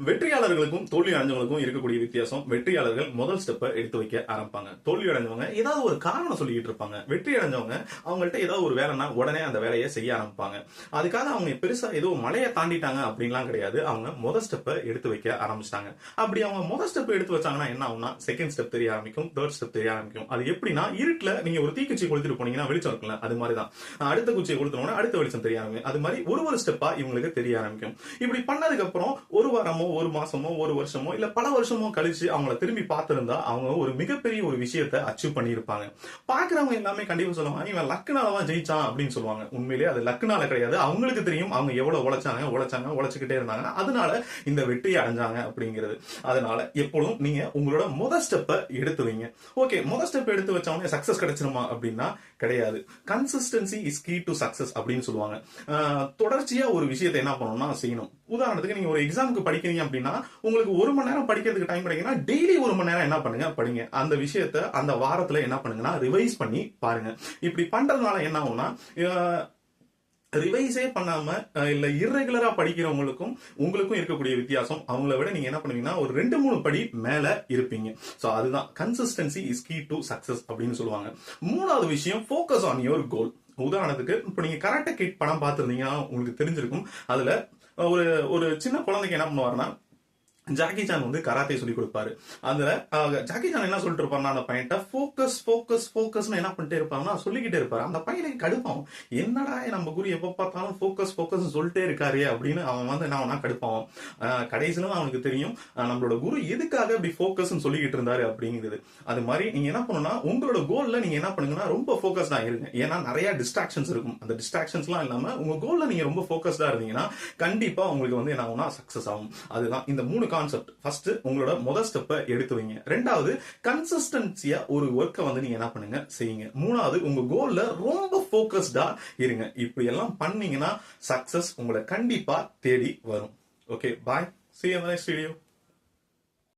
வெற்றியாளர்களுக்கும் தோல்வி அடைஞ்சவங்களுக்கும் இருக்கக்கூடிய வித்தியாசம், வெற்றியாளர்கள் முதல் ஸ்டெப்பை எடுத்து வைக்க ஆரம்பிப்பாங்க. தோல்வி அடைஞ்சவங்க ஏதாவது ஒரு காரணம் சொல்லிட்டு இருப்பாங்க. வெற்றி அடைஞ்சவங்க அவங்கள்ட்ட ஏதாவது ஒரு வேலைன்னா உடனே அந்த வேலையை செய்ய ஆரம்பிப்பாங்க. அதுக்காக அவங்க பெருசா ஏதோ மலையை தாண்டிட்டாங்க அப்படின்லாம் கிடையாது. அவங்க முதல் ஸ்டெப்பை எடுத்து வைக்க ஆரம்பிச்சிட்டாங்க. அப்படி அவங்க முதல் ஸ்டெப் எடுத்து வச்சாங்கன்னா என்ன ஆகும்னா, செகண்ட் ஸ்டெப் தெரிய ஆரம்பிக்கும், தேர்ட் ஸ்டெப் தெரிய ஆரம்பிக்கும். அது எப்படின்னா, இருட்டுல நீங்க ஒரு தீக்குச்சி கொளுத்திட்டு போனீங்கன்னா வெளிச்சம் இருக்குல்ல, அது மாதிரி தான். அடுத்த குச்சியை கொளுத்தணும்னா அடுத்த வெளிச்சம் தெரிய ஆரம்பிக்கும். அது மாதிரி ஒரு ஸ்டெப்பா இவங்களுக்கு தெரிய ஆரம்பிக்கும். இப்படி பண்ணதுக்கு அப்புறம் ஒரு வாரமோ ஒரு மாசமோ ஒரு வருஷமோ இல்ல பல வருஷமோ கழிச்சு அவங்கள திரும்பி பார்த்திருந்தா அவங்க ஒரு மிகப்பெரிய ஒரு விஷயத்தை அச்சீவ் பண்ணியிருப்பாங்க. பாக்குறவங்க எல்லாமே கண்டிப்பா சொல்லுவாங்க, இவன் லக்குனாலதான் ஜெயிச்சான் அப்படின்னு சொல்லுவாங்க. உண்மையிலேயே அது லக்குனால கிடையாது. அவங்களுக்கு தெரியும் அவங்க எவ்வளவு உழைச்சுக்கிட்டே இருந்தாங்க, அதனால இந்த வெற்றியை அடைஞ்சாங்க அப்படிங்கிறது. அதனால எப்பொழுதும் நீங்க உங்களோட முதல் ஸ்டெப்பை எடுத்து வைங்க. ஓகே, முதல் ஸ்டெப் எடுத்து வச்சவங்க சக்சஸ் கிடைச்சிருமா அப்படின்னா கிடையாது. Consistency is key to success அப்படின்னு சொல்லுவாங்க. தொடர்ச்சியா ஒரு விஷயத்தை என்ன பண்ணணும்னா செய்யணும். உதாரணத்துக்கு நீங்க ஒரு எக்ஸாமுக்கு படிக்கிறீங்க அப்படின்னா, உங்களுக்கு 1 மணி நேரம் படிக்கிறதுக்கு டைம் கிடைக்குன்னா டெய்லி 1 மணி நேரம் என்ன பண்ணுங்க, படிங்க. அந்த விஷயத்த அந்த வாரத்துல என்ன பண்ணுங்கன்னா ரிவைஸ் பண்ணி பாருங்க. இப்படி பண்றதுனால என்ன ஆகும்னா, ரிவைஸே பண்ணாம இல்ல இர்ரெகுலரா படிக்கிறவங்களுக்கும் உங்களுக்கும் இருக்கக்கூடிய வித்தியாசம், அவங்கள விட நீங்க என்ன பண்ணுவீங்கன்னா ஒரு 2-3 படி மேல இருப்பீங்க. சோ அதுதான் consistency is key to success அப்படின்னு சொல்லுவாங்க. மூணாவது விஷயம், ஃபோக்கஸ் ஆன் யுவர் கோல். உதாரணத்துக்கு இப்ப நீங்க கராட்டே கிட் படம் பார்த்திருந்தீங்கன்னா உங்களுக்கு தெரிஞ்சிருக்கும். அதுல ஒரு ஒரு சின்ன குழந்தைக்கு என்ன பண்ணுவாருன்னா, ஜாக்கி சான் வந்து கராத்தே சொல்லி கொடுப்பாரு. அதுல ஜாக்கி சான் என்ன சொல்லிட்டு இருப்பாருன்னா, அந்த பையன்ட்ட ஃபோக்கஸ் ஃபோக்கஸ் ஃபோக்கஸ்னு என்ன பண்ணிட்டே இருப்பாங்கன்னா சொல்லிக்கிட்டே இருப்பாரு. அந்த பையனுக்கு கடுப்பாகும், என்னடா நம்ம குரு எப்ப பார்த்தாலும் ஃபோக்கஸ் ஃபோக்கஸ் சொல்லிட்டே இருக்காரு அப்படின்னு அவன் வந்து என்ன அவனா கடுப்பாகும். கடைசியில அவனுக்கு தெரியும் நம்மளோட குரு எதுக்காக இப்படி ஃபோக்கஸ் சொல்லிக்கிட்டு இருந்தாரு அப்படிங்கிறது. அது மாதிரி நீங்க என்ன பண்ணணும்னா, உங்களோட கோல்ல நீங்க என்ன பண்ணுங்கன்னா ரொம்ப ஃபோக்கஸ்டா இருங்க. ஏன்னா நிறைய டிஸ்ட்ராக்ஷன்ஸ் இருக்கும். அந்த டிஸ்ட்ராக்ஷன்ஸ் எல்லாம் இல்லாம உங்க கோல்ல நீங்க ரொம்ப ஃபோக்கஸ்டா இருந்தீங்கன்னா கண்டிப்பா உங்களுக்கு வந்து என்ன ஆகும்னா சக்சஸ் ஆகும். அதுதான் இந்த 3 கான்செப்ட். ஃபர்ஸ்ட் உங்களோட முதல் ஸ்டெப்பை எடுத்து வைங்க. ரெண்டாவது கன்சிஸ்டன்சியா ஒரு ஒர்க்கை வந்து நீங்க என்ன பண்ணுங்க செய்யுங்க. மூணாவது உங்க கோல்ல ரொம்ப ஃபோக்கஸ்டா இருங்க. இப்படி எல்லாம் பண்ணீங்கன்னா சக்சஸ் உங்களை கண்டிப்பா தேடி வரும். Okay, bye. See you in the next video.